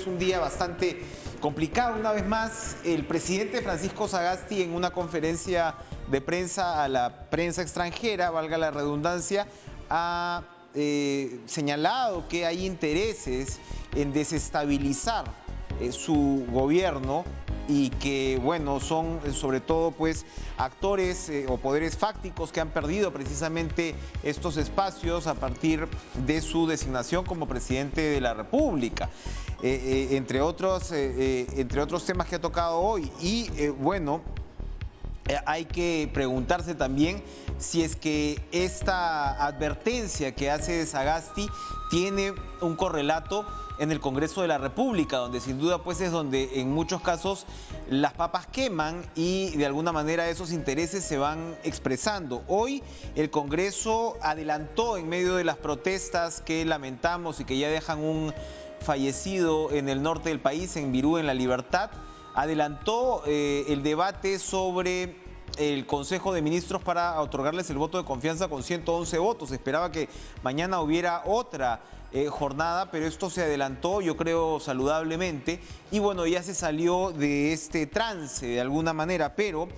Un día bastante complicado. Una vez más, el presidente Francisco Sagasti, en una conferencia de prensa a la prensa extranjera, valga la redundancia, ha señalado que hay intereses en desestabilizar su gobierno y que, bueno, son sobre todo pues actores o poderes fácticos que han perdido precisamente estos espacios a partir de su designación como presidente de la República. Entre otros temas que ha tocado hoy. Y bueno, hay que preguntarse también si es que esta advertencia que hace Sagasti tiene un correlato en el Congreso de la República, donde sin duda pues es donde en muchos casos las papas queman y de alguna manera esos intereses se van expresando. Hoy el Congreso adelantó, en medio de las protestas que lamentamos y que ya dejan un fallecido en el norte del país, en Virú, en La Libertad, adelantó el debate sobre el Consejo de Ministros para otorgarles el voto de confianza con 111 votos. Se esperaba que mañana hubiera otra jornada, pero esto se adelantó, yo creo, saludablemente, y bueno, ya se salió de este trance de alguna manera, pero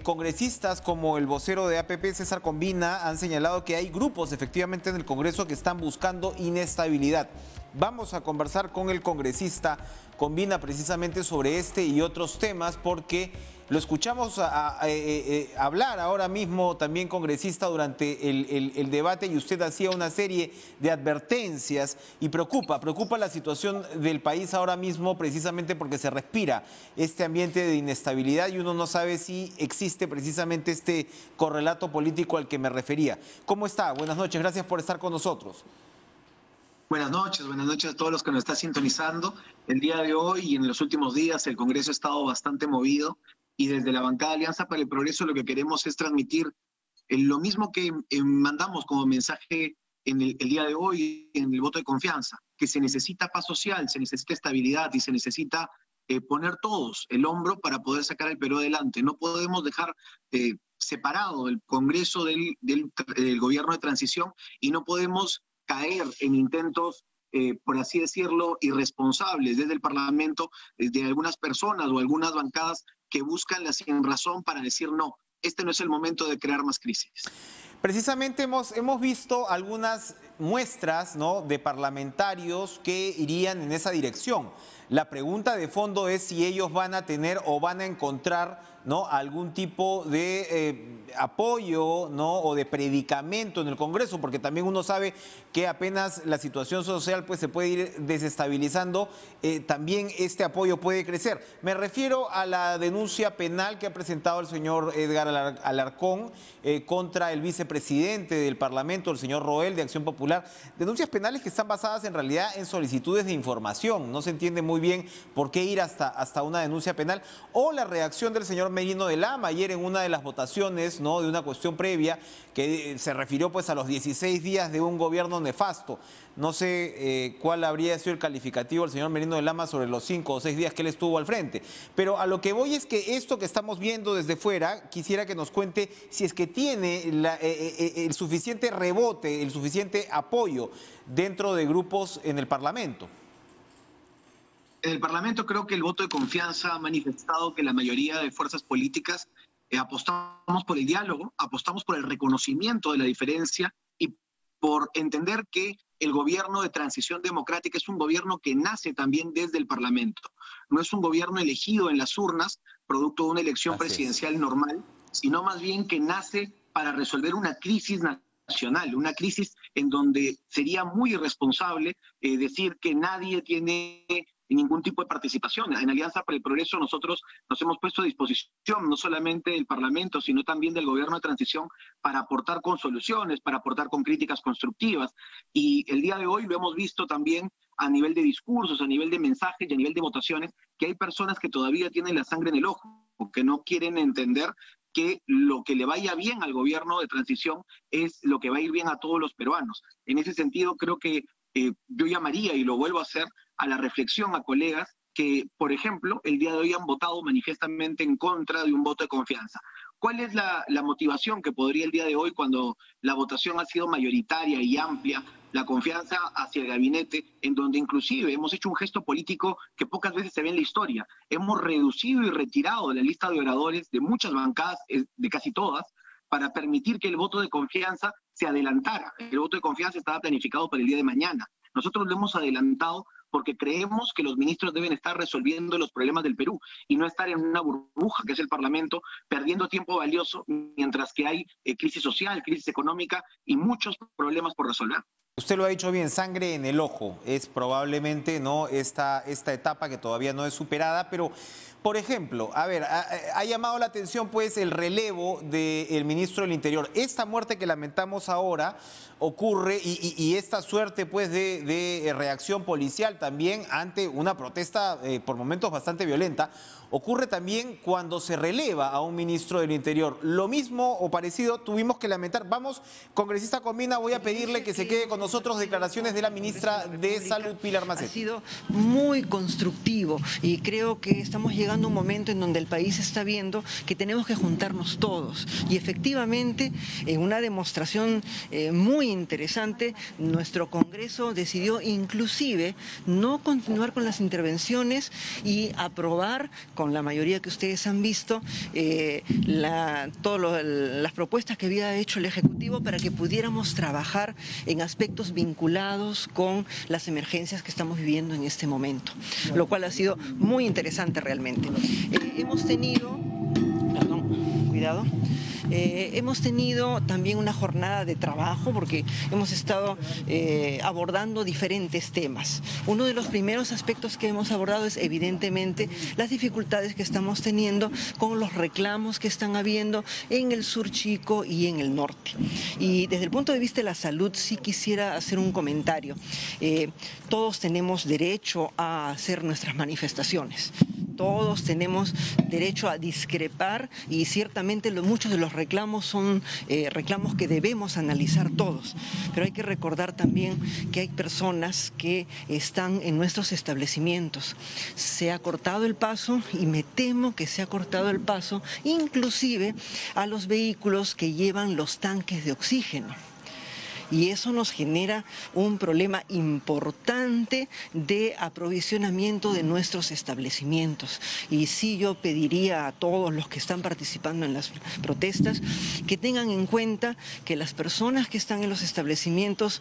congresistas como el vocero de APP, César Combina, han señalado que hay grupos efectivamente en el Congreso que están buscando inestabilidad. Vamos a conversar con el congresista Combina precisamente sobre este y otros temas, porque lo escuchamos hablar ahora mismo también, congresista, durante el debate, y usted hacía una serie de advertencias y preocupa la situación del país ahora mismo, precisamente porque se respira este ambiente de inestabilidad y uno no sabe si existe precisamente este correlato político al que me refería. ¿Cómo está? Buenas noches, gracias por estar con nosotros. Buenas noches a todos los que nos están sintonizando. El día de hoy y en los últimos días el Congreso ha estado bastante movido y desde la bancada Alianza para el Progreso lo que queremos es transmitir lo mismo que mandamos como mensaje en el día de hoy en el voto de confianza, que se necesita paz social, se necesita estabilidad y se necesita poner todos el hombro para poder sacar el Perú adelante. No podemos dejar separado el Congreso del gobierno de transición y no podemos caer en intentos, por así decirlo, irresponsables desde el Parlamento, de algunas personas o algunas bancadas que buscan la sinrazón para decir no, este no es el momento de crear más crisis. Precisamente hemos visto algunas muestras, ¿no?, de parlamentarios que irían en esa dirección. La pregunta de fondo es si ellos van a tener o van a encontrar, ¿no?, algún tipo de apoyo, ¿no?, o de predicamento en el Congreso, porque también uno sabe que apenas la situación social pues se puede ir desestabilizando, también este apoyo puede crecer. Me refiero a la denuncia penal que ha presentado el señor Edgar Alarcón contra el vicepresidente del Parlamento, el señor Roel, de Acción Popular. Denuncias penales que están basadas en realidad en solicitudes de información. No se entiende muy bien por qué ir hasta una denuncia penal. O la reacción del señor Merino de Lama ayer en una de las votaciones, ¿no?, de una cuestión previa que se refirió pues a los 16 días de un gobierno nefasto. No sé cuál habría sido el calificativo del señor Merino de Lama sobre los 5 o 6 días que él estuvo al frente. Pero a lo que voy es que esto que estamos viendo desde fuera, quisiera que nos cuente si es que tiene el suficiente rebote, el suficiente apoyo dentro de grupos en el Parlamento. En el Parlamento creo que el voto de confianza ha manifestado que la mayoría de fuerzas políticas apostamos por el diálogo, apostamos por el reconocimiento de la diferencia y por entender que el gobierno de transición democrática es un gobierno que nace también desde el Parlamento. No es un gobierno elegido en las urnas, producto de una elección presidencial normal, sino más bien que nace para resolver una crisis nacional, una crisis en donde sería muy irresponsable decir que nadie tiene ningún tipo de participación. En Alianza para el Progreso nosotros nos hemos puesto a disposición no solamente del Parlamento, sino también del gobierno de transición para aportar con soluciones, para aportar con críticas constructivas. Y el día de hoy lo hemos visto también a nivel de discursos, a nivel de mensajes y a nivel de votaciones, que hay personas que todavía tienen la sangre en el ojo, que no quieren entender que lo que le vaya bien al gobierno de transición es lo que va a ir bien a todos los peruanos. En ese sentido, creo que yo llamaría, y lo vuelvo a hacer, a la reflexión a colegas que, por ejemplo, el día de hoy han votado manifiestamente en contra de un voto de confianza. ¿Cuál es la motivación que podría el día de hoy, cuando la votación ha sido mayoritaria y amplia, la confianza hacia el gabinete, en donde inclusive hemos hecho un gesto político que pocas veces se ve en la historia? Hemos reducido y retirado de la lista de oradores de muchas bancadas, de casi todas, para permitir que el voto de confianza se adelantara. El voto de confianza estaba planificado para el día de mañana. Nosotros lo hemos adelantado porque creemos que los ministros deben estar resolviendo los problemas del Perú y no estar en una burbuja que es el Parlamento, perdiendo tiempo valioso mientras que hay crisis social, crisis económica y muchos problemas por resolver. Usted lo ha dicho bien, sangre en el ojo es probablemente, ¿no?, esta etapa que todavía no es superada, pero por ejemplo, a ver, ha llamado la atención pues el relevo del ministro del Interior. Esta muerte que lamentamos ahora ocurre y esta suerte pues de reacción policial también ante una protesta por momentos bastante violenta, ocurre también cuando se releva a un ministro del Interior. Lo mismo o parecido tuvimos que lamentar. Vamos, congresista Comina, voy a pedirle que se quede con nosotros declaraciones de la ministra de Salud, Pilar Macetti. Ha sido muy constructivo y creo que estamos llegando a un momento en donde el país está viendo que tenemos que juntarnos todos. Y efectivamente, en una demostración muy interesante, nuestro Congreso decidió inclusive no continuar con las intervenciones y aprobar, con la mayoría que ustedes han visto, las propuestas que había hecho el Ejecutivo para que pudiéramos trabajar en aspectos vinculados con las emergencias que estamos viviendo en este momento, lo cual ha sido muy interesante realmente. Hemos tenido, hemos tenido también una jornada de trabajo porque hemos estado abordando diferentes temas. Uno de los primeros aspectos que hemos abordado es evidentemente las dificultades que estamos teniendo con los reclamos que están habiendo en el sur chico y en el norte. Y desde el punto de vista de la salud sí quisiera hacer un comentario. Todos tenemos derecho a hacer nuestras manifestaciones. Todos tenemos derecho a discrepar y ciertamente muchos de los reclamos son reclamos que debemos analizar todos. Pero hay que recordar también que hay personas que están en nuestros establecimientos. Se ha cortado el paso y me temo que se ha cortado el paso inclusive a los vehículos que llevan los tanques de oxígeno. Y eso nos genera un problema importante de aprovisionamiento de nuestros establecimientos. Y sí, yo pediría a todos los que están participando en las protestas que tengan en cuenta que las personas que están en los establecimientos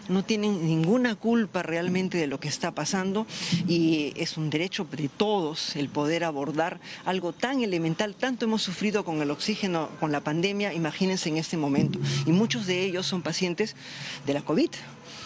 no tienen ninguna culpa realmente de lo que está pasando y es un derecho de todos el poder abordar algo tan elemental. Tanto hemos sufrido con el oxígeno, con la pandemia, imagínense en este momento. Y muchos de ellos son pacientes de la COVID,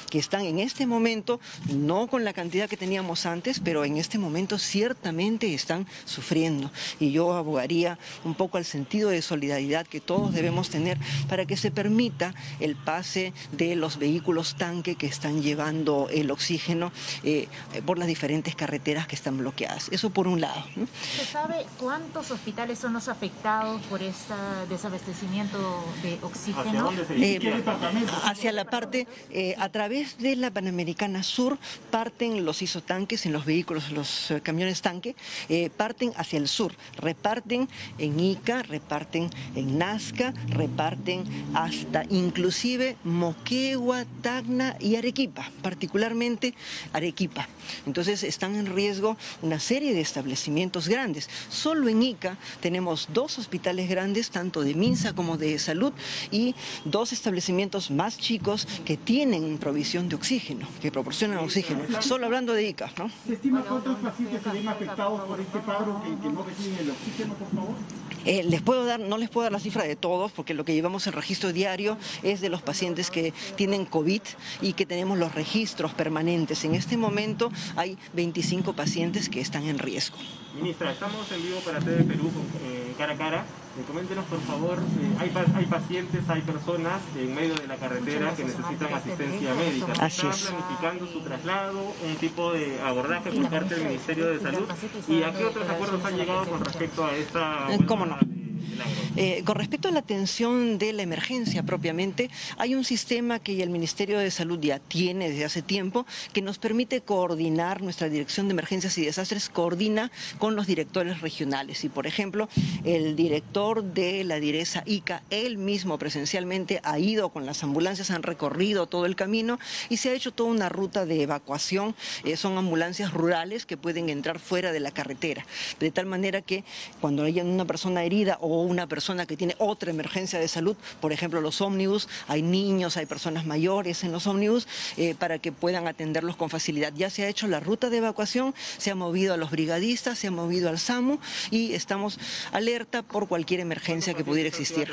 que están en este momento, no con la cantidad que teníamos antes, pero en este momento ciertamente están sufriendo. Y yo abogaría un poco al sentido de solidaridad que todos debemos tener para que se permita el pase de los vehículos tanque que están llevando el oxígeno por las diferentes carreteras que están bloqueadas. Eso por un lado, ¿no? ¿Se sabe cuántos hospitales son los afectados por este desabastecimiento de oxígeno? ¿Hacia dónde se dirige? Hacia la parte, a través de la Panamericana Sur parten los isotanques en los vehículos, los camiones tanque, parten hacia el sur, reparten en Ica, reparten en Nazca, reparten hasta inclusive Moquegua, Tacna y Arequipa, particularmente Arequipa. Entonces están en riesgo una serie de establecimientos grandes. Solo en Ica tenemos 2 hospitales grandes, tanto de MINSA como de salud, y 2 establecimientos más chicos que tienen provisión de oxígeno, que proporcionan oxígeno. Solo hablando de ICA, ¿no? ¿Se estima cuántos pacientes se ven afectados por este paro que no reciben el oxígeno, por favor? No les puedo dar la cifra de todos, porque lo que llevamos en registro diario es de los pacientes que tienen COVID y que tenemos los registros permanentes. En este momento hay 25 pacientes que están en riesgo. Ministra, estamos en vivo para TV Perú, cara a cara. Coméntenos, por favor, hay pacientes, hay personas en medio de la carretera que necesitan asistencia médica. ¿Se está planificando su traslado, un tipo de abordaje por parte del Ministerio de Salud? ¿Y a qué otros acuerdos han llegado con respecto a esta... ¿Cómo no? Con respecto a la atención de la emergencia propiamente, hay un sistema que el Ministerio de Salud ya tiene desde hace tiempo que nos permite coordinar, nuestra Dirección de Emergencias y Desastres coordina con los directores regionales. Y, por ejemplo, el director de la Direza Ica, él mismo presencialmente ha ido con las ambulancias, han recorrido todo el camino y se ha hecho toda una ruta de evacuación. Son ambulancias rurales que pueden entrar fuera de la carretera, de tal manera que cuando haya una persona herida o una persona que tiene otra emergencia de salud, por ejemplo los ómnibus, hay niños, hay personas mayores en los ómnibus, para que puedan atenderlos con facilidad. Ya se ha hecho la ruta de evacuación, se ha movido a los brigadistas, se ha movido al SAMU y estamos alerta por cualquier emergencia que pudiera existir.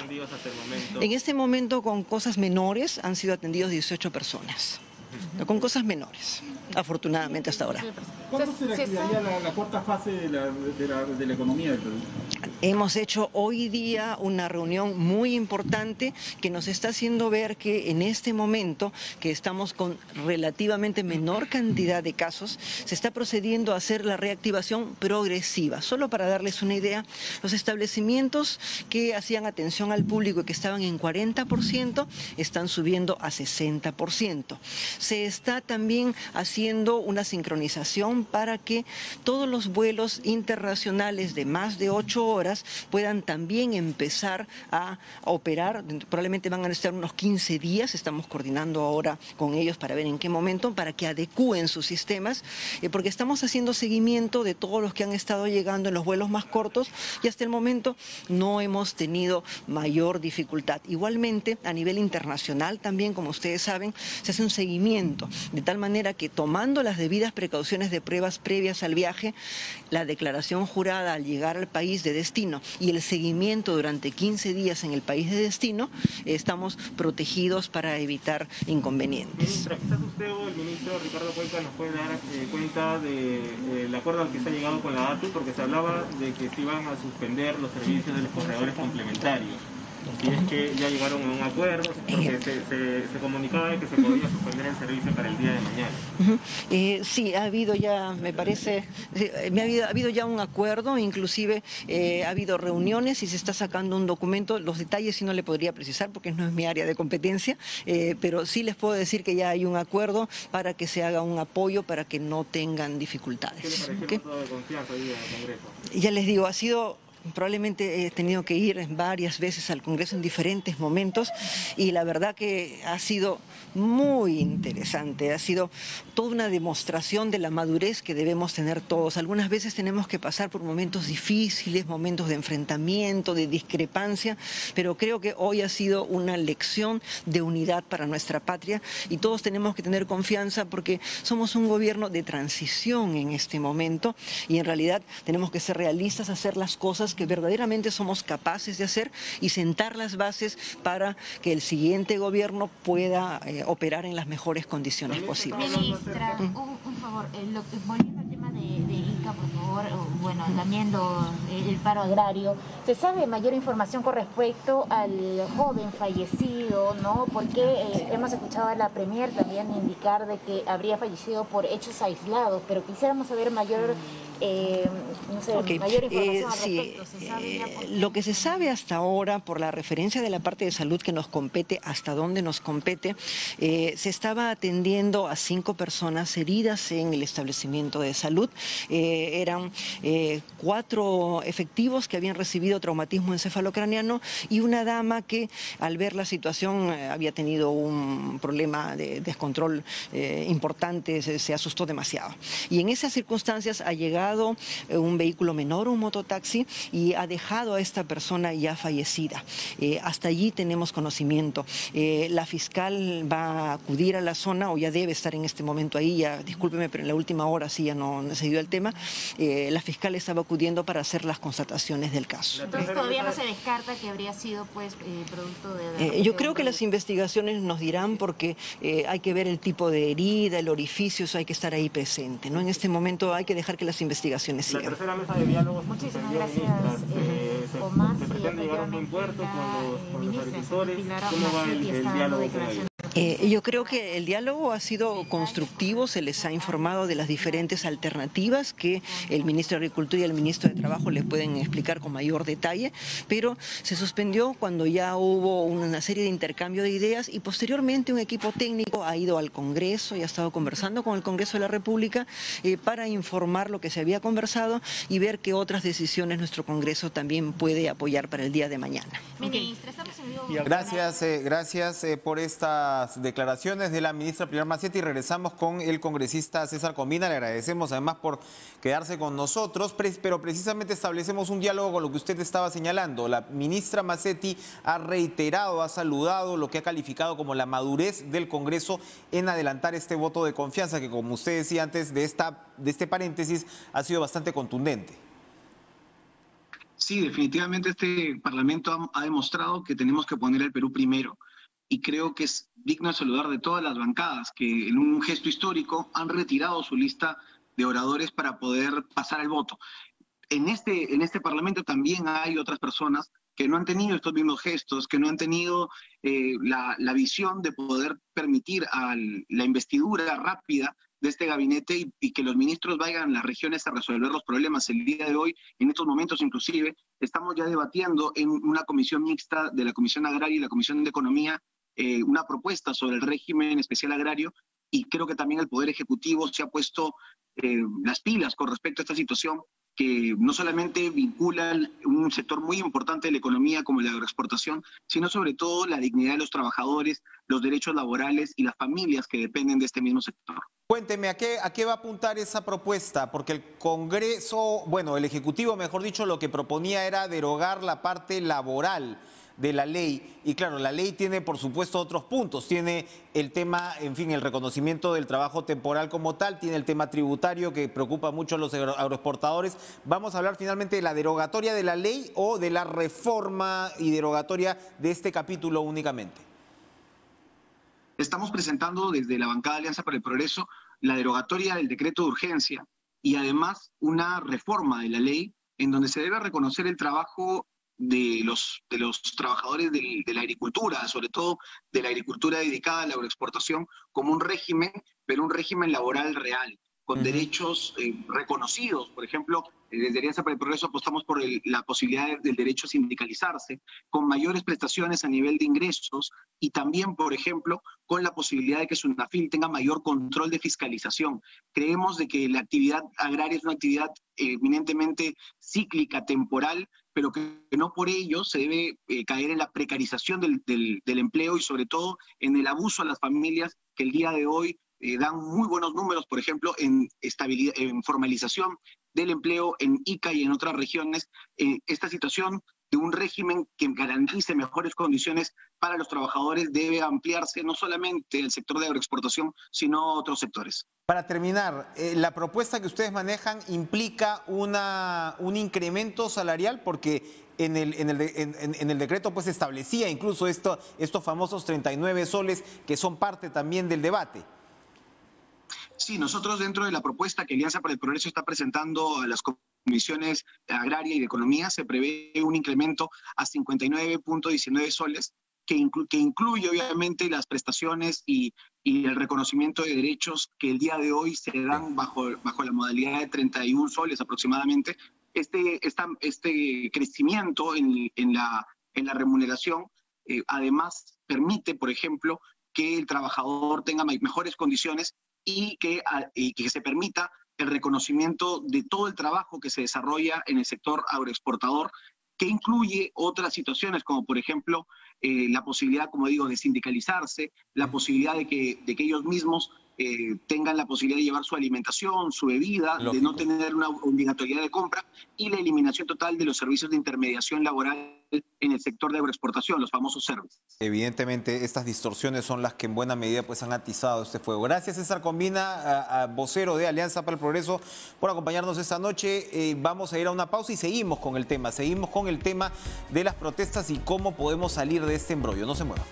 En este momento, con cosas menores, han sido atendidos 18 personas. Con cosas menores, afortunadamente hasta ahora. ¿Cuándo se reactivaría la cuarta fase de la economía del Perú? Hemos hecho hoy día una reunión muy importante que nos está haciendo ver que en este momento, que estamos con relativamente menor cantidad de casos, se está procediendo a hacer la reactivación progresiva. Solo para darles una idea, los establecimientos que hacían atención al público y que estaban en 40% están subiendo a 60%. Se está también haciendo una sincronización para que todos los vuelos internacionales de más de 8 horas puedan también empezar a operar. Probablemente van a estar unos 15 días, estamos coordinando ahora con ellos para ver en qué momento, para que adecúen sus sistemas, porque estamos haciendo seguimiento de todos los que han estado llegando en los vuelos más cortos y hasta el momento no hemos tenido mayor dificultad. Igualmente, a nivel internacional también, como ustedes saben, se hace un seguimiento, de tal manera que tomando las debidas precauciones de pruebas previas al viaje, la declaración jurada al llegar al país de destino y el seguimiento durante 15 días en el país de destino, estamos protegidos para evitar inconvenientes. Ministra, quizás usted o el ministro Ricardo Cuenca nos puede dar cuenta del acuerdo al que se ha llegado con la ATU, porque se hablaba de que se iban a suspender los servicios de los corredores complementarios. Y es que ya llegaron a un acuerdo, porque se comunicaba de que se podía suspender el servicio para el día de mañana. Sí, ha habido ya, me parece, ha habido ya un acuerdo, inclusive ha habido reuniones y se está sacando un documento. Los detalles sí no le podría precisar porque no es mi área de competencia, pero sí les puedo decir que ya hay un acuerdo para que se haga un apoyo para que no tengan dificultades. ¿Qué le pareció el voto de confianza ahí en el Congreso? Ya les digo, ha sido... Probablemente he tenido que ir varias veces al Congreso en diferentes momentos y la verdad que ha sido muy interesante, ha sido toda una demostración de la madurez que debemos tener todos. Algunas veces tenemos que pasar por momentos difíciles, momentos de enfrentamiento, de discrepancia, pero creo que hoy ha sido una lección de unidad para nuestra patria y todos tenemos que tener confianza porque somos un gobierno de transición en este momento y en realidad tenemos que ser realistas, hacer las cosas que verdaderamente somos capaces de hacer y sentar las bases para que el siguiente gobierno pueda operar en las mejores condiciones posibles. Ministra, un favor, volviendo al tema de Ica, por favor, bueno, también el paro agrario, ¿se sabe mayor información con respecto al joven fallecido, no? Porque hemos escuchado a la Premier también indicar de que habría fallecido por hechos aislados, pero quisiéramos saber mayor, no sé, mayor información al respecto. Lo que se sabe hasta ahora, por la referencia de la parte de salud que nos compete, hasta dónde nos compete, se estaba atendiendo a 5 personas heridas en el establecimiento de salud. Eran 4 efectivos que habían recibido traumatismo encefalocraneano y una dama que al ver la situación había tenido un problema de descontrol importante, se asustó demasiado. Y en esas circunstancias ha llegado un vehículo menor, un mototaxi, y ha dejado a esta persona ya fallecida. Hasta allí tenemos conocimiento. La fiscal va a acudir a la zona, o ya debe estar en este momento ahí, ya, discúlpeme, pero en la última hora sí ya no se dio el tema. La fiscal estaba acudiendo para hacer las constataciones del caso. Entonces todavía no se descarta que habría sido pues producto de... Yo creo que las investigaciones nos dirán porque hay que ver el tipo de herida, el orificio, eso hay que estar ahí presente, ¿no? En este momento hay que dejar que las investigaciones sigan. La tercera mesa de diálogo. Muchísimas gracias, Omar. ¿Se pretende llegar a un buen puerto con los agricultores? ¿Cómo va el diálogo con ellos? Yo creo que el diálogo ha sido constructivo, se les ha informado de las diferentes alternativas que el ministro de Agricultura y el ministro de Trabajo les pueden explicar con mayor detalle, pero se suspendió cuando ya hubo una serie de intercambio de ideas y posteriormente un equipo técnico ha ido al Congreso y ha estado conversando con el Congreso de la República para informar lo que se había conversado y ver qué otras decisiones nuestro Congreso también puede apoyar para el día de mañana. Ministra, estamos en vivo. Gracias por estas declaraciones de la ministra Pilar Mazzetti. Regresamos con el congresista César Combina. Le agradecemos además por quedarse con nosotros, pero precisamente establecemos un diálogo con lo que usted estaba señalando. La ministra Mazzetti ha reiterado, ha saludado lo que ha calificado como la madurez del Congreso en adelantar este voto de confianza que, como usted decía antes de este paréntesis, ha sido bastante contundente. Sí, definitivamente este Parlamento ha demostrado que tenemos que poner al Perú primero. Y creo que es digno de saludar de todas las bancadas que en un gesto histórico han retirado su lista de oradores para poder pasar el voto. En este Parlamento también hay otras personas que no han tenido estos mismos gestos, que no han tenido la visión de poder permitir la investidura rápida de este gabinete y que los ministros vayan a las regiones a resolver los problemas. El día de hoy, en estos momentos inclusive, estamos ya debatiendo en una comisión mixta de la Comisión Agraria y la Comisión de Economía una propuesta sobre el régimen especial agrario, y creo que también el Poder Ejecutivo se ha puesto las pilas con respecto a esta situación que no solamente vincula un sector muy importante de la economía como la agroexportación, sino sobre todo la dignidad de los trabajadores, los derechos laborales y las familias que dependen de este mismo sector. Cuénteme, ¿a qué va a apuntar esa propuesta? Porque el Congreso, bueno, el Ejecutivo, mejor dicho, lo que proponía era derogar la parte laboral de la ley. Y claro, la ley tiene, por supuesto, otros puntos. Tiene el tema, en fin, el reconocimiento del trabajo temporal como tal, tiene el tema tributario que preocupa mucho a los agroexportadores. Vamos a hablar finalmente de la derogatoria de la ley o de la reforma y derogatoria de este capítulo únicamente. Estamos presentando desde la bancada Alianza para el Progreso la derogatoria del decreto de urgencia y además una reforma de la ley en donde se debe reconocer el trabajo de los trabajadores de la agricultura, sobre todo de la agricultura dedicada a la agroexportación, como un régimen, pero un régimen laboral real, con derechos reconocidos. Por ejemplo, desde Alianza para el Progreso apostamos por la posibilidad del derecho a sindicalizarse, con mayores prestaciones a nivel de ingresos y también, por ejemplo, con la posibilidad de que SUNAFIL tenga mayor control de fiscalización. Creemos de que la actividad agraria es una actividad eminentemente cíclica, temporal, pero que no por ello se debe caer en la precarización del empleo y sobre todo en el abuso a las familias que el día de hoy dan muy buenos números, por ejemplo, en estabilidad, en formalización del empleo en Ica y en otras regiones. Esta situación de un régimen que garantice mejores condiciones para los trabajadores debe ampliarse no solamente el sector de agroexportación, sino a otros sectores. Para terminar, la propuesta que ustedes manejan implica un incremento salarial, porque en el decreto pues establecía incluso estos famosos 39 soles que son parte también del debate. Sí, nosotros dentro de la propuesta que Alianza para el Progreso está presentando a las comisiones agraria y de economía se prevé un incremento a 59.19 soles que incluye obviamente las prestaciones y el reconocimiento de derechos que el día de hoy se dan bajo la modalidad de 31 soles aproximadamente. Este crecimiento en la remuneración además permite, por ejemplo, que el trabajador tenga mejores condiciones y que se permita el reconocimiento de todo el trabajo que se desarrolla en el sector agroexportador, que incluye otras situaciones como por ejemplo la posibilidad, como digo, de sindicalizarse, la posibilidad de que ellos mismos tengan la posibilidad de llevar su alimentación, su bebida, de no tener una obligatoriedad de compra y la eliminación total de los servicios de intermediación laboral en el sector de agroexportación, los famosos servicios. Evidentemente, estas distorsiones son las que en buena medida pues han atizado este fuego. Gracias, César Combina, vocero de Alianza para el Progreso, por acompañarnos esta noche. Vamos a ir a una pausa y seguimos con el tema de las protestas y cómo podemos salir de este embrollo. No se muevan.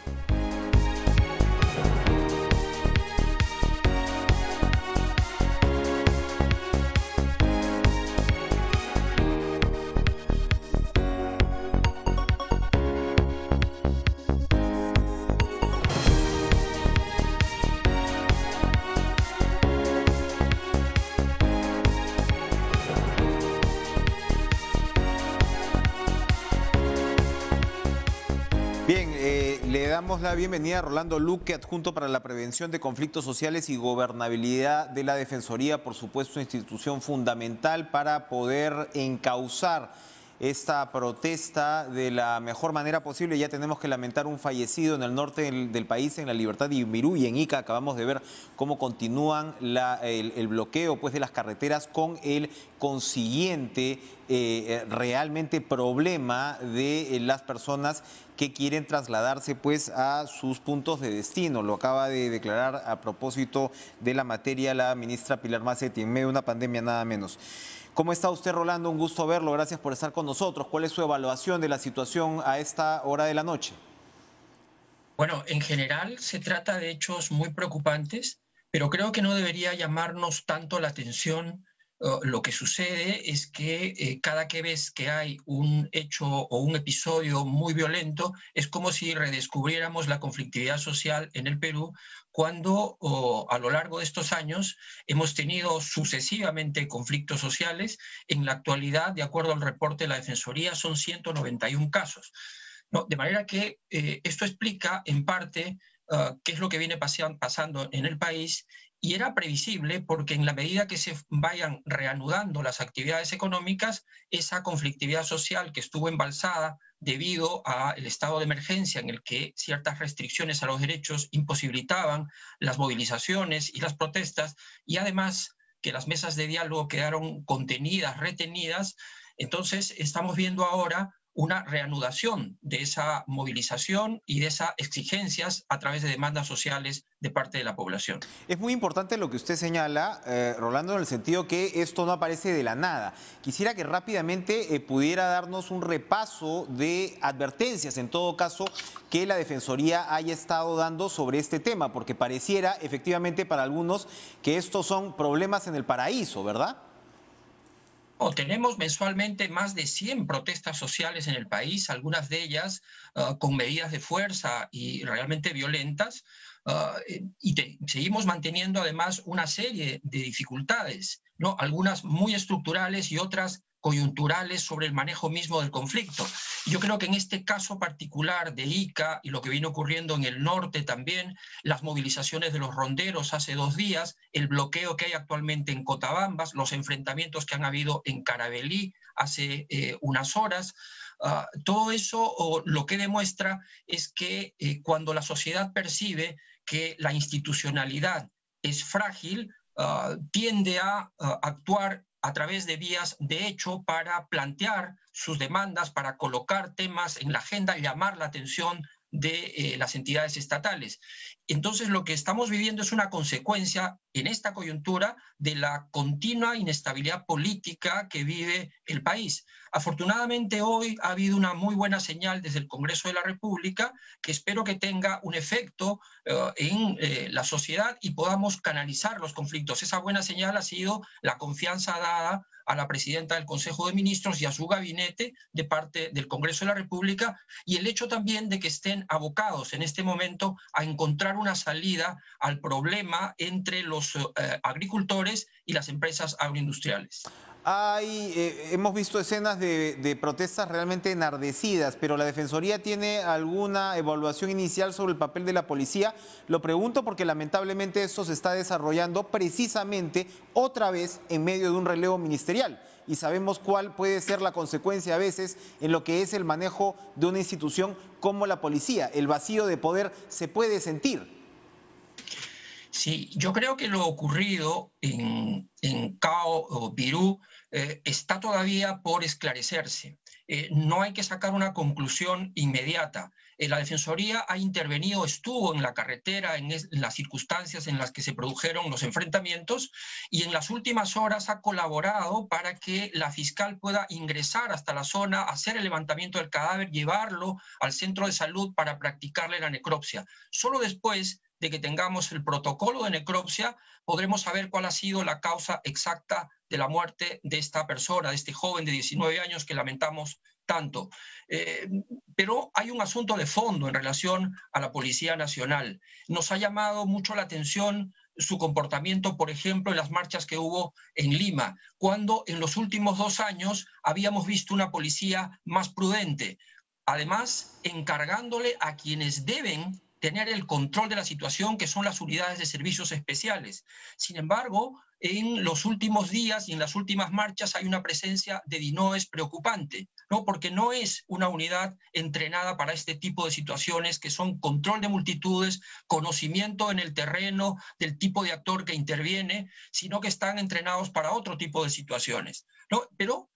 Le damos la bienvenida a Rolando Luque, adjunto para la prevención de conflictos sociales y gobernabilidad de la Defensoría, por supuesto, institución fundamental para poder encauzar esta protesta de la mejor manera posible. Ya tenemos que lamentar un fallecido en el norte del país, en La Libertad de Imbirú, y en Ica acabamos de ver cómo continúan el bloqueo pues, de las carreteras, con el consiguiente realmente problema de las personas que quieren trasladarse pues a sus puntos de destino. Lo acaba de declarar a propósito de la materia la ministra Pilar Macetti, en medio de una pandemia nada menos. ¿Cómo está usted, Rolando? Un gusto verlo. Gracias por estar con nosotros. ¿Cuál es su evaluación de la situación a esta hora de la noche? Bueno, en general se trata de hechos muy preocupantes, pero creo que no debería llamarnos tanto la atención. Lo que sucede es que cada que ves que hay un hecho o un episodio muy violento, es como si redescubriéramos la conflictividad social en el Perú, cuando a lo largo de estos años hemos tenido sucesivamente conflictos sociales. En la actualidad, de acuerdo al reporte de la Defensoría, son 191 casos. No, de manera que esto explica en parte qué es lo que viene pasando en el país, y era previsible porque en la medida que se vayan reanudando las actividades económicas, esa conflictividad social que estuvo embalsada debido al estado de emergencia, en el que ciertas restricciones a los derechos imposibilitaban las movilizaciones y las protestas, y además que las mesas de diálogo quedaron contenidas, retenidas. Entonces estamos viendo ahora una reanudación de esa movilización y de esas exigencias a través de demandas sociales de parte de la población. Es muy importante lo que usted señala, Rolando, en el sentido que esto no aparece de la nada. Quisiera que rápidamente pudiera darnos un repaso de advertencias, en todo caso, que la Defensoría haya estado dando sobre este tema, porque pareciera efectivamente para algunos que estos son problemas en el paraíso, ¿verdad? Tenemos mensualmente más de 100 protestas sociales en el país, algunas de ellas con medidas de fuerza y realmente violentas, seguimos manteniendo además una serie de dificultades, ¿no? Algunas muy estructurales y otras coyunturales sobre el manejo mismo del conflicto. Yo creo que en este caso particular de Ica y lo que viene ocurriendo en el norte también, las movilizaciones de los ronderos hace 2 días, el bloqueo que hay actualmente en Cotabambas, los enfrentamientos que han habido en Caravelí hace unas horas, todo eso lo que demuestra es que cuando la sociedad percibe que la institucionalidad es frágil, tiende a actuar a través de vías de hecho para plantear sus demandas, para colocar temas en la agenda, llamar la atención de las entidades estatales. Entonces lo que estamos viviendo es una consecuencia en esta coyuntura de la continua inestabilidad política que vive el país. Afortunadamente hoy ha habido una muy buena señal desde el Congreso de la República, que espero que tenga un efecto en la sociedad y podamos canalizar los conflictos. Esa buena señal ha sido la confianza dada a la presidenta del Consejo de Ministros y a su gabinete de parte del Congreso de la República, y el hecho también de que estén abocados en este momento a encontrar una salida al problema entre los agricultores y las empresas agroindustriales. Hemos visto escenas de protestas realmente enardecidas, pero ¿la Defensoría tiene alguna evaluación inicial sobre el papel de la policía? Lo pregunto porque lamentablemente esto se está desarrollando precisamente otra vez en medio de un relevo ministerial, y sabemos cuál puede ser la consecuencia a veces en lo que es el manejo de una institución como la policía. El vacío de poder se puede sentir. Sí, yo creo que lo ocurrido en Cao o Virú está todavía por esclarecerse. No hay que sacar una conclusión inmediata. La Defensoría ha intervenido, estuvo en la carretera en las circunstancias en las que se produjeron los enfrentamientos, y en las últimas horas ha colaborado para que la fiscal pueda ingresar hasta la zona, hacer el levantamiento del cadáver, llevarlo al centro de salud para practicarle la necropsia. Solo después de que tengamos el protocolo de necropsia podremos saber cuál ha sido la causa exacta de la muerte de esta persona, de este joven de 19 años que lamentamos tanto. Pero hay un asunto de fondo en relación a la Policía Nacional. Nos ha llamado mucho la atención su comportamiento, por ejemplo, en las marchas que hubo en Lima, cuando en los últimos 2 años habíamos visto una policía más prudente. además encargándole a quienes deben tener el control de la situación, que son las unidades de servicios especiales. Sin embargo, en los últimos días y en las últimas marchas hay una presencia de DINOES preocupante, ¿no? Porque no es una unidad entrenada para este tipo de situaciones que son control de multitudes, conocimiento en el terreno del tipo de actor que interviene, sino que están entrenados para otro tipo de situaciones, ¿no? Pero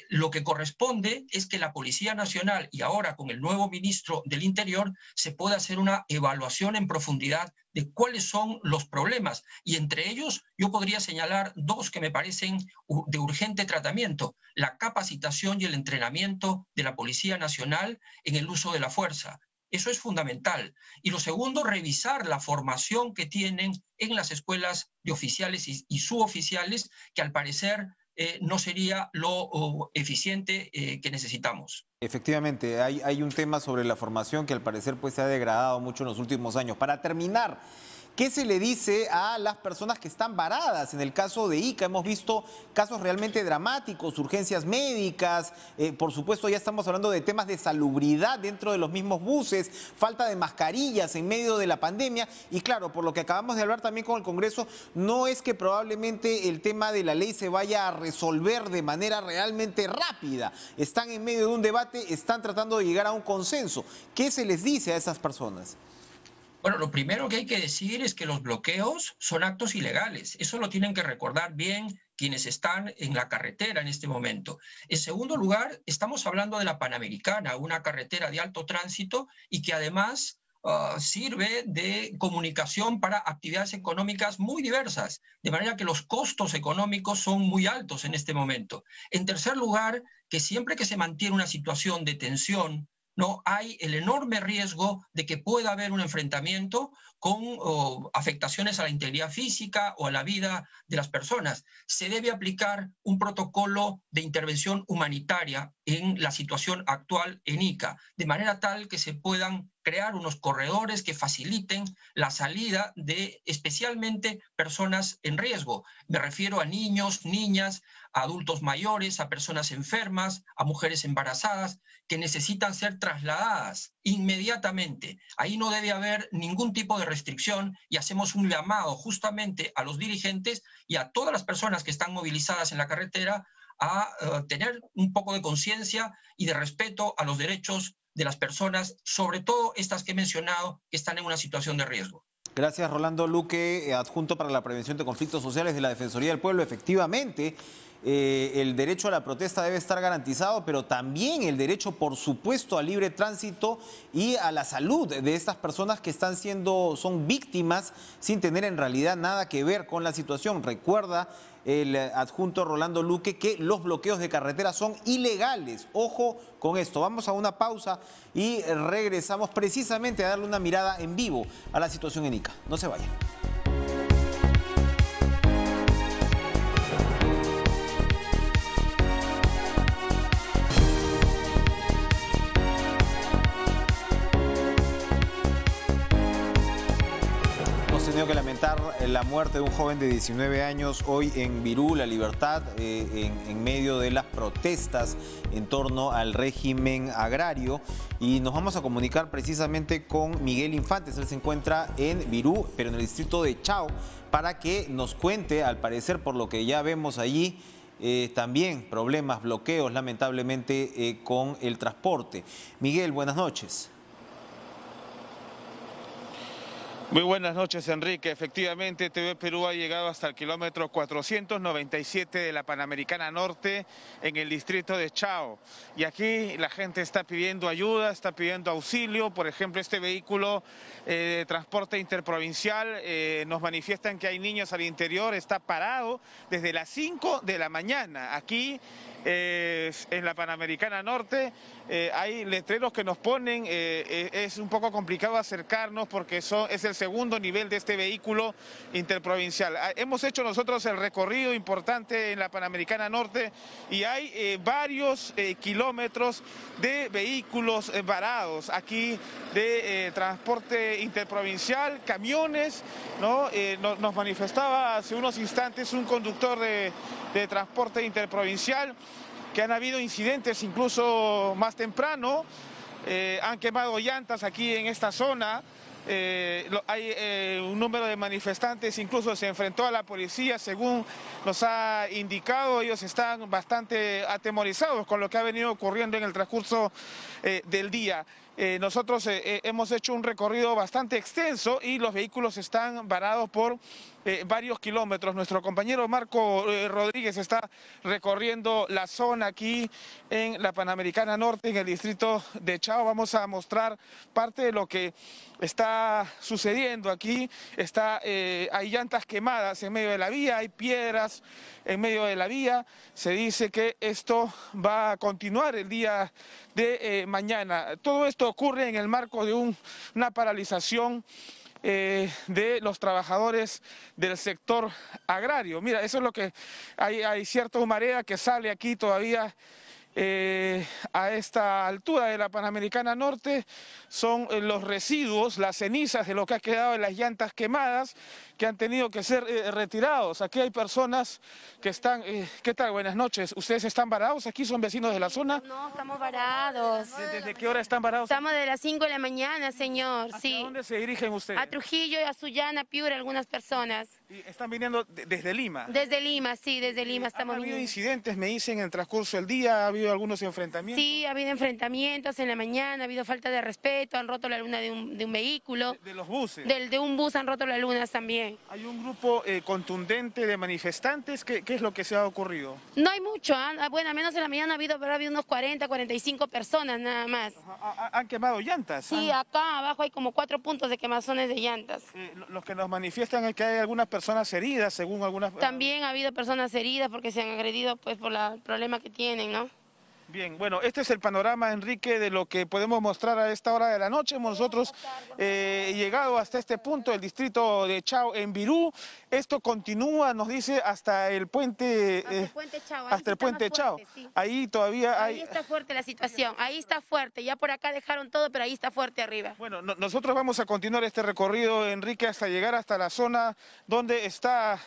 lo que corresponde es que la Policía Nacional, y ahora con el nuevo ministro del Interior, se pueda hacer una evaluación en profundidad de cuáles son los problemas. Y entre ellos yo podría señalar dos que me parecen de urgente tratamiento: la capacitación y el entrenamiento de la Policía Nacional en el uso de la fuerza. Eso es fundamental. Y lo segundo, revisar la formación que tienen en las escuelas de oficiales y suboficiales, que al parecer no sería lo eficiente que necesitamos. Efectivamente, hay un tema sobre la formación que al parecer pues se ha degradado mucho en los últimos años. Para terminar, ¿qué se le dice a las personas que están varadas? En el caso de Ica hemos visto casos realmente dramáticos, urgencias médicas, por supuesto ya estamos hablando de temas de salubridad dentro de los mismos buses, falta de mascarillas en medio de la pandemia y claro, por lo que acabamos de hablar también con el Congreso, no es que probablemente el tema de la ley se vaya a resolver de manera realmente rápida. Están en medio de un debate, están tratando de llegar a un consenso. ¿Qué se les dice a esas personas? Bueno, lo primero que hay que decir es que los bloqueos son actos ilegales. Eso lo tienen que recordar bien quienes están en la carretera en este momento. En segundo lugar, estamos hablando de la Panamericana, una carretera de alto tránsito y que además sirve de comunicación para actividades económicas muy diversas, de manera que los costos económicos son muy altos en este momento. En tercer lugar, que siempre que se mantiene una situación de tensión, no hay el enorme riesgo de que pueda haber un enfrentamiento con afectaciones a la integridad física o a la vida de las personas. Se debe aplicar un protocolo de intervención humanitaria en la situación actual en Ica, de manera tal que se puedan crear unos corredores que faciliten la salida de especialmente personas en riesgo. Me refiero a niños, niñas, a adultos mayores, a personas enfermas, a mujeres embarazadas que necesitan ser trasladadas inmediatamente. Ahí no debe haber ningún tipo de restricción y hacemos un llamado justamente a los dirigentes y a todas las personas que están movilizadas en la carretera a tener un poco de conciencia y de respeto a los derechos de las personas, sobre todo estas que he mencionado, que están en una situación de riesgo. Gracias, Rolando Luque, adjunto para la prevención de conflictos sociales de la Defensoría del Pueblo. Efectivamente, el derecho a la protesta debe estar garantizado, pero también el derecho, por supuesto, al libre tránsito y a la salud de estas personas que son víctimas sin tener en realidad nada que ver con la situación. Recuerda el adjunto Rolando Luque que los bloqueos de carretera son ilegales. Ojo con esto. Vamos a una pausa y regresamos precisamente a darle una mirada en vivo a la situación en Ica. No se vayan. Tenido que lamentar la muerte de un joven de 19 años hoy en Virú, La Libertad, en medio de las protestas en torno al régimen agrario. Y nos vamos a comunicar precisamente con Miguel Infantes. Él se encuentra en Virú, pero en el distrito de Chao, para que nos cuente, al parecer, por lo que ya vemos allí, también problemas, bloqueos, lamentablemente, con el transporte. Miguel, buenas noches. Muy buenas noches, Enrique. Efectivamente, TV Perú ha llegado hasta el kilómetro 497 de la Panamericana Norte en el distrito de Chao. Y aquí la gente está pidiendo ayuda, está pidiendo auxilio. Por ejemplo, este vehículo de transporte interprovincial nos manifiestan que hay niños al interior, está parado desde las 5 de la mañana. Aquí en la Panamericana Norte hay letreros que nos ponen, es un poco complicado acercarnos porque es el segundo nivel de este vehículo interprovincial. Hemos hecho nosotros el recorrido importante en la Panamericana Norte y hay varios kilómetros de vehículos varados aquí de transporte interprovincial, camiones, ¿no? Nos manifestaba hace unos instantes un conductor de transporte interprovincial que han habido incidentes incluso más temprano han quemado llantas aquí en esta zona. Hay un número de manifestantes, incluso se enfrentó a la policía, según nos ha indicado. Ellos están bastante atemorizados con lo que ha venido ocurriendo en el transcurso del día. Nosotros hemos hecho un recorrido bastante extenso y los vehículos están varados por varios kilómetros. Nuestro compañero Marco Rodríguez está recorriendo la zona aquí en la Panamericana Norte, en el distrito de Chao. Vamos a mostrar parte de lo que está sucediendo aquí. Hay llantas quemadas en medio de la vía, hay piedras en medio de la vía. Se dice que esto va a continuar el día de mañana. Todo esto ocurre en el marco de una paralización de los trabajadores del sector agrario. Mira, eso es lo que hay cierta humareda que sale aquí todavía a esta altura de la Panamericana Norte. Son los residuos, las cenizas de lo que ha quedado de las llantas quemadas que han tenido que ser retirados. Aquí hay personas que están... ¿Qué tal? Buenas noches. ¿Ustedes están varados aquí? ¿Son vecinos de la zona? No, estamos varados. ¿Desde qué hora están varados? Estamos de las 5 de la mañana, señor. ¿Hacia dónde se dirigen ustedes? A Trujillo, a Sullana, Piura, algunas personas. ¿Y están viniendo desde Lima? Desde Lima, sí, desde Lima estamos viniendo. ¿Ha habido incidentes, me dicen, en el transcurso del día? ¿Ha habido algunos enfrentamientos? Sí, ha habido enfrentamientos en la mañana, ha habido falta de respeto, han roto la luna de un vehículo. ¿De los buses? De un bus han roto las lunas también. ¿Hay un grupo contundente de manifestantes? ¿Qué es lo que se ha ocurrido? No hay mucho, bueno, al menos en la mañana ha habido unos 40, 45 personas nada más. ¿Han quemado llantas? Sí, acá abajo hay como 4 puntos de quemazones de llantas. Los que nos manifiestan es que hay algunas personas heridas, según algunas... También ha habido personas heridas porque se han agredido pues por el problema que tienen, ¿no? Bien, bueno, este es el panorama, Enrique, de lo que podemos mostrar a esta hora de la noche. Nosotros llegado hasta este punto, el distrito de Chao en Virú. Esto continúa, nos dice, hasta el puente... hasta el puente Chao. Sí. Ahí todavía hay... Ahí está fuerte la situación, ahí está fuerte. Ya por acá dejaron todo, pero ahí está fuerte arriba. Bueno, nosotros vamos a continuar este recorrido, Enrique, hasta llegar hasta la zona donde está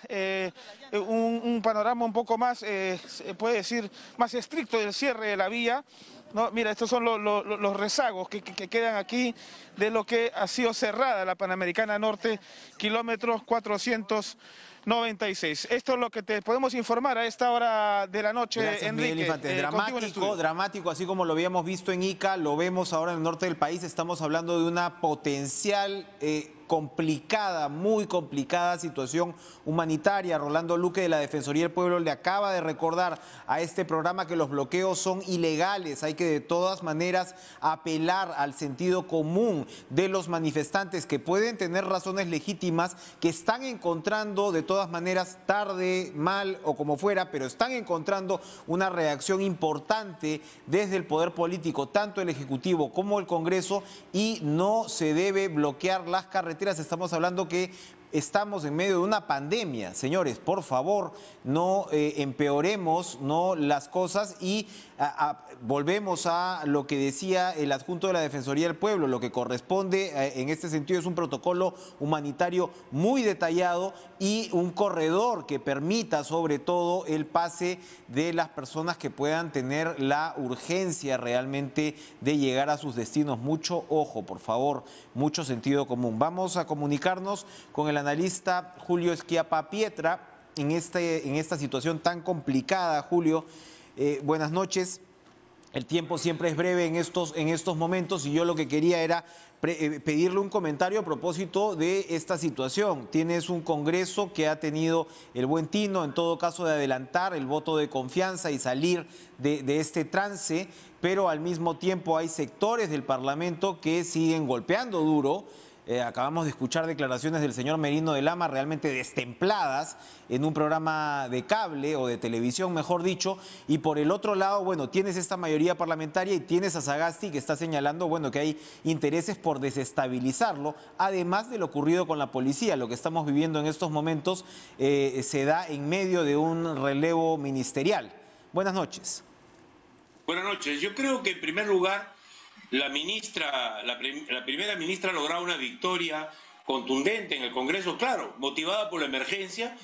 un panorama un poco más, se puede decir, más estricto del cierre de la vía. No, mira, estos son los rezagos que quedan aquí de lo que ha sido cerrada la Panamericana Norte, kilómetros 496. Esto es lo que te podemos informar a esta hora de la noche. Gracias, Enrique. Dramático, así como lo habíamos visto en Ica, lo vemos ahora en el norte del país. Estamos hablando de una potencial complicada, muy complicada situación humanitaria. Rolando Luque de la Defensoría del Pueblo le acaba de recordar a este programa que los bloqueos son ilegales. Hay que de todas maneras apelar al sentido común de los manifestantes que pueden tener razones legítimas, que están encontrando de todas maneras, tarde, mal o como fuera, pero están encontrando una reacción importante desde el poder político, tanto el Ejecutivo como el Congreso, y no se debe bloquear las carreteras. Estamos hablando que estamos en medio de una pandemia. Señores, por favor, no empeoremos las cosas y volvemos a lo que decía el adjunto de la Defensoría del Pueblo. Lo que corresponde en este sentido es un protocolo humanitario muy detallado y un corredor que permita sobre todo el pase de las personas que puedan tener la urgencia realmente de llegar a sus destinos. Mucho ojo, por favor, mucho sentido común. Vamos a comunicarnos con el analista Julio Schiappa Pietra en esta situación tan complicada. Julio, buenas noches. El tiempo siempre es breve en estos momentos y yo lo que quería era pedirle un comentario a propósito de esta situación. Tienes un Congreso que ha tenido el buen tino, en todo caso, de adelantar el voto de confianza y salir de este trance, pero al mismo tiempo hay sectores del Parlamento que siguen golpeando duro. Acabamos de escuchar declaraciones del señor Merino de Lama realmente destempladas en un programa de cable o de televisión, mejor dicho, y por el otro lado, bueno, tienes esta mayoría parlamentaria y tienes a Sagasti que está señalando, bueno, que hay intereses por desestabilizarlo, además de lo ocurrido con la policía. Lo que estamos viviendo en estos momentos se da en medio de un relevo ministerial. Buenas noches. Buenas noches. Yo creo que en primer lugar la primera ministra ha logrado una victoria contundente en el Congreso, claro, motivada por la emergencia,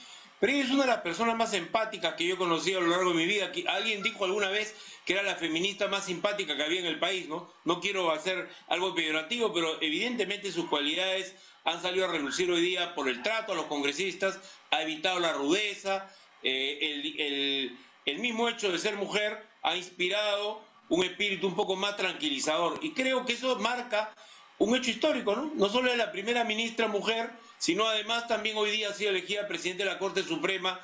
pero ella es una de las personas más empáticas que yo he conocido a lo largo de mi vida. Alguien dijo alguna vez que era la feminista más simpática que había en el país, ¿no? No quiero hacer algo peyorativo, pero evidentemente sus cualidades han salido a relucir hoy día por el trato a los congresistas, ha evitado la rudeza, el mismo hecho de ser mujer ha inspirado un espíritu un poco más tranquilizador. Y creo que eso marca un hecho histórico, ¿no? No solo es la primera ministra mujer, sino además también hoy día ha sido elegida presidente de la Corte Suprema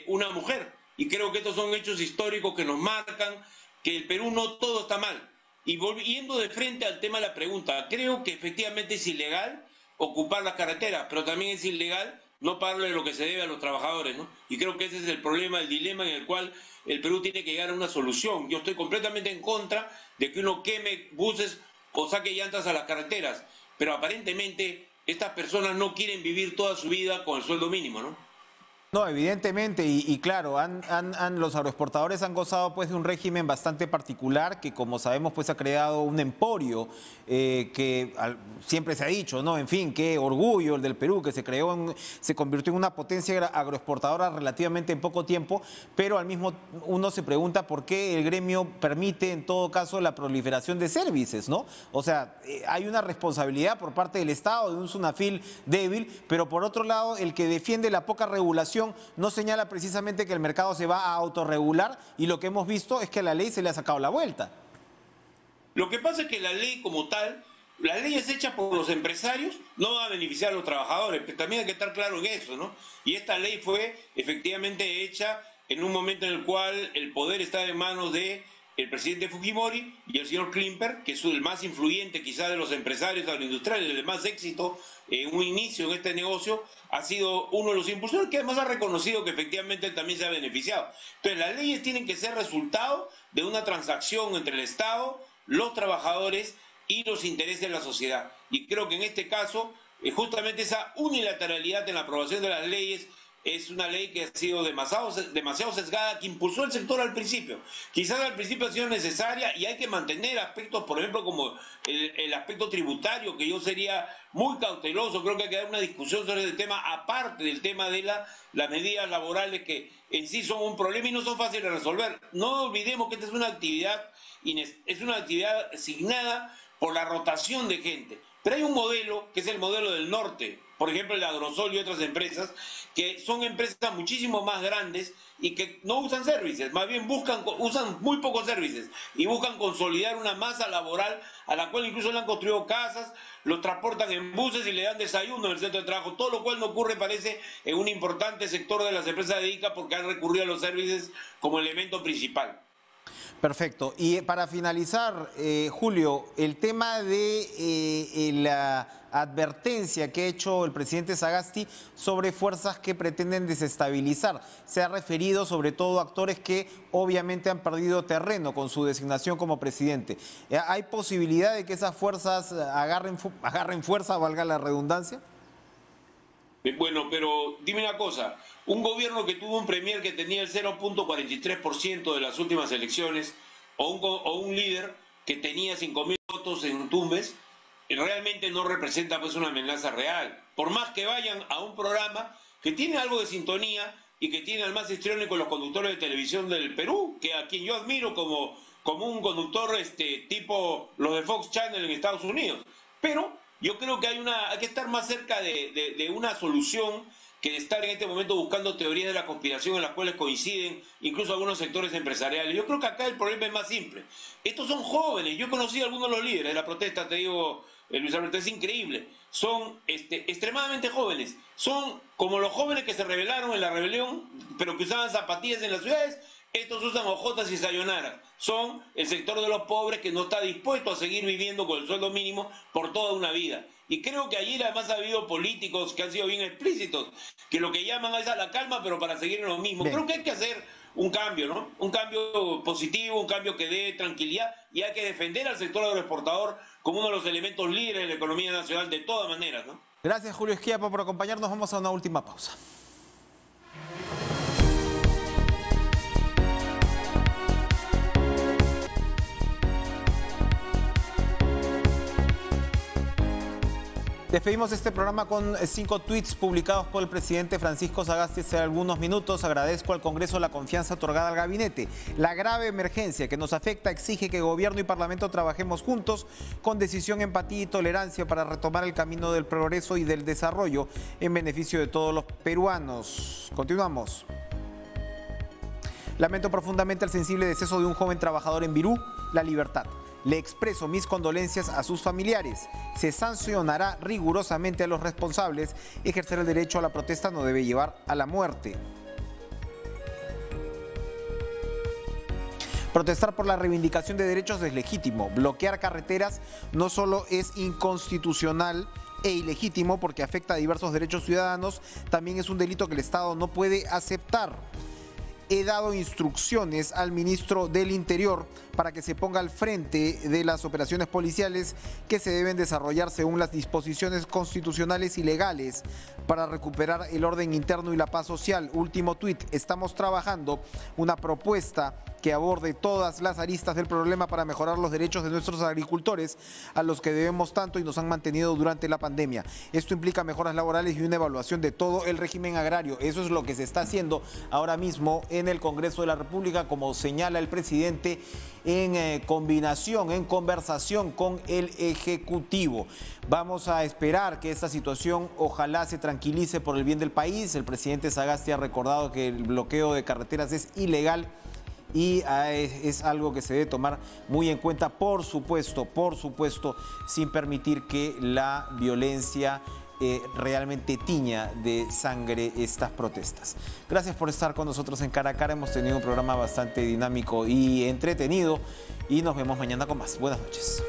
una mujer. Y creo que estos son hechos históricos que nos marcan que el Perú no todo está mal. Y volviendo de frente al tema de la pregunta, creo que efectivamente es ilegal ocupar las carreteras, pero también es ilegal no pagarle lo que se debe a los trabajadores, ¿no? Y creo que ese es el problema, el dilema en el cual el Perú tiene que llegar a una solución. Yo estoy completamente en contra de que uno queme buses o saque llantas a las carreteras, pero aparentemente estas personas no quieren vivir toda su vida con el sueldo mínimo, ¿no? No, evidentemente, y claro, los agroexportadores han gozado pues de un régimen bastante particular que, como sabemos, pues ha creado un emporio que siempre se ha dicho, ¿no? En fin, qué orgullo el del Perú, que se convirtió en una potencia agroexportadora relativamente en poco tiempo, pero al mismo uno se pregunta por qué el gremio permite en todo caso la proliferación de servicios, ¿no? O sea, hay una responsabilidad por parte del Estado de un SUNAFIL débil, pero por otro lado, el que defiende la poca regulación no señala precisamente que el mercado se va a autorregular, y lo que hemos visto es que a la ley se le ha sacado la vuelta. Lo que pasa es que la ley como tal, la ley es hecha por los empresarios, no va a beneficiar a los trabajadores, pero también hay que estar claro en eso, ¿no? Y esta ley fue efectivamente hecha en un momento en el cual el poder está en manos de el presidente Fujimori y el señor Klimper, que es el más influyente quizás de los empresarios agroindustriales, el de más éxito en un inicio en este negocio, ha sido uno de los impulsores que además ha reconocido que efectivamente él también se ha beneficiado. Entonces las leyes tienen que ser resultado de una transacción entre el Estado, los trabajadores y los intereses de la sociedad. Y creo que en este caso, justamente esa unilateralidad en la aprobación de las leyes es una ley que ha sido demasiado sesgada, que impulsó el sector al principio. Quizás al principio ha sido necesaria y hay que mantener aspectos, por ejemplo, como el aspecto tributario, que yo sería muy cauteloso. Creo que hay que dar una discusión sobre ese tema, aparte del tema de las medidas laborales, que en sí son un problema y no son fáciles de resolver. No olvidemos que esta es una actividad asignada por la rotación de gente. Pero hay un modelo, que es el modelo del norte, por ejemplo el de Agrosol y otras empresas, que son empresas muchísimo más grandes y que no usan servicios, más bien usan muy pocos servicios y buscan consolidar una masa laboral a la cual incluso le han construido casas, los transportan en buses y le dan desayuno en el centro de trabajo, todo lo cual no ocurre, parece, en un importante sector de las empresas de ICA, porque han recurrido a los servicios como elemento principal. Perfecto. Y para finalizar, Julio, el tema de la advertencia que ha hecho el presidente Sagasti sobre fuerzas que pretenden desestabilizar. Se ha referido sobre todo a actores que obviamente han perdido terreno con su designación como presidente. ¿Hay posibilidad de que esas fuerzas agarren fuerza, valga la redundancia? Bueno, pero dime una cosa, un gobierno que tuvo un premier que tenía el 0.43% de las últimas elecciones, o un líder que tenía 5.000 votos en Tumbes, realmente no representa pues una amenaza real. Por más que vayan a un programa que tiene algo de sintonía y que tiene al más histriónico los conductores de televisión del Perú, que a quien yo admiro como un conductor tipo los de Fox Channel en Estados Unidos. Pero yo creo que hay que estar más cerca de una solución que de estar en este momento buscando teorías de la conspiración en las cuales coinciden incluso algunos sectores empresariales. Yo creo que acá el problema es más simple. Estos son jóvenes. Yo he conocido a algunos de los líderes de la protesta, te digo, Luis Alberto, es increíble. Son extremadamente jóvenes. Son como los jóvenes que se rebelaron en la rebelión, pero que usaban zapatillas en las ciudades. Estos usan hojotas y sayonaras. Son el sector de los pobres que no está dispuesto a seguir viviendo con el sueldo mínimo por toda una vida. Y creo que ayer además ha habido políticos que han sido bien explícitos, que lo que llaman es a la calma, pero para seguir en lo mismo. Bien. Creo que hay que hacer un cambio, ¿no? Un cambio positivo, un cambio que dé tranquilidad, y hay que defender al sector agroexportador como uno de los elementos líderes de la economía nacional de todas maneras, ¿no? Gracias, Julio Schiappa, por acompañarnos. Vamos a una última pausa. Despedimos este programa con 5 tweets publicados por el presidente Francisco Sagasti hace algunos minutos. Agradezco al Congreso la confianza otorgada al gabinete. La grave emergencia que nos afecta exige que Gobierno y Parlamento trabajemos juntos con decisión, empatía y tolerancia para retomar el camino del progreso y del desarrollo en beneficio de todos los peruanos. Continuamos. Lamento profundamente el sensible deceso de un joven trabajador en Virú, La Libertad. Le expreso mis condolencias a sus familiares. Se sancionará rigurosamente a los responsables. Ejercer el derecho a la protesta no debe llevar a la muerte. Protestar por la reivindicación de derechos es legítimo. Bloquear carreteras no solo es inconstitucional e ilegítimo porque afecta a diversos derechos ciudadanos, también es un delito que el Estado no puede aceptar. He dado instrucciones al ministro del Interior para que se ponga al frente de las operaciones policiales que se deben desarrollar según las disposiciones constitucionales y legales para recuperar el orden interno y la paz social. Último tuit, estamos trabajando una propuesta que aborde todas las aristas del problema para mejorar los derechos de nuestros agricultores, a los que debemos tanto y nos han mantenido durante la pandemia. Esto implica mejoras laborales y una evaluación de todo el régimen agrario. Eso es lo que se está haciendo ahora mismo en el Congreso de la República, como señala el presidente, en combinación, en conversación con el Ejecutivo. Vamos a esperar que esta situación ojalá se tranquilice por el bien del país. El presidente Sagasti ha recordado que el bloqueo de carreteras es ilegal y es algo que se debe tomar muy en cuenta, por supuesto, sin permitir que la violencia realmente tiña de sangre estas protestas. Gracias por estar con nosotros en Cara a Cara. Hemos tenido un programa bastante dinámico y entretenido y nos vemos mañana con más. Buenas noches.